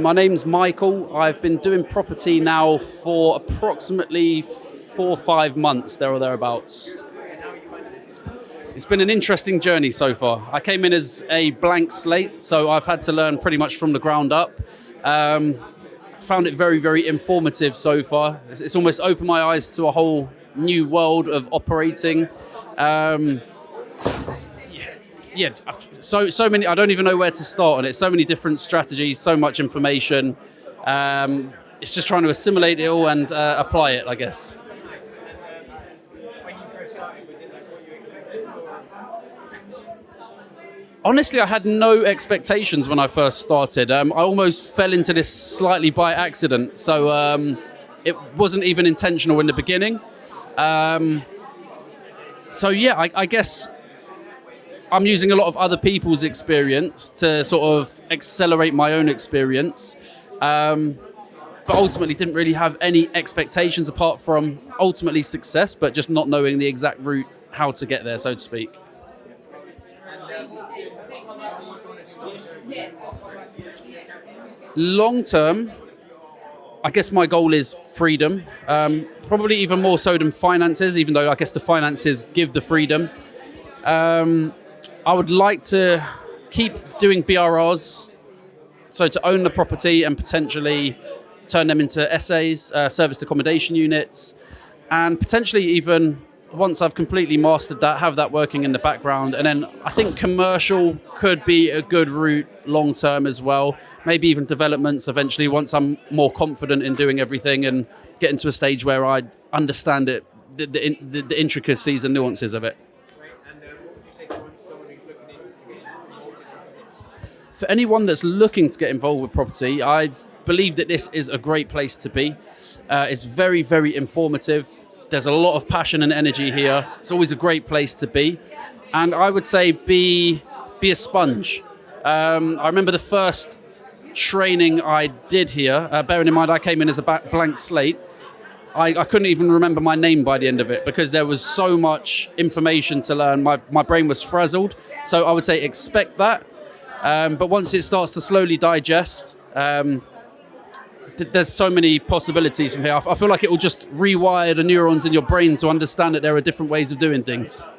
my name's Michael. I've been doing property now for approximately 4 or 5 months, there or thereabouts. It's been an interesting journey so far. I came in as a blank slate, so I've had to learn pretty much from the ground up. Found it very, very informative so far. It's almost opened my eyes to a whole new world of operating. So many, I don't even know where to start on it. So many different strategies, so much information. It's just trying to assimilate it all and apply it, I guess. When you first started, was it like what you expected? Or? Honestly, I had no expectations when I first started. I almost fell into this slightly by accident. So it wasn't even intentional in the beginning. I guess I'm using a lot of other people's experience to sort of accelerate my own experience. But ultimately didn't really have any expectations apart from ultimately success, but just not knowing the exact route, how to get there, so to speak. Long term, I guess my goal is freedom, probably even more so than finances, even though I guess the finances give the freedom. I would like to keep doing BRRs, so to own the property and potentially turn them into SAs, serviced accommodation units, and potentially even, once I've completely mastered that, have that working in the background. And then I think commercial could be a good route long term as well. Maybe even developments eventually, once I'm more confident in doing everything and getting to a stage where I understand it, the intricacies and nuances of it. And what would you say to someone who's looking into getting involved with property? For anyone that's looking to get involved with property, I believe that this is a great place to be. It's very, very informative. There's a lot of passion and energy here. It's always a great place to be. And I would say be a sponge. I remember the first training I did here, bearing in mind I came in as a blank slate. I couldn't even remember my name by the end of it because there was so much information to learn. My brain was frazzled. So I would say expect that. But once it starts to slowly digest, there's so many possibilities from here. I feel like it will just rewire the neurons in your brain to understand that there are different ways of doing things.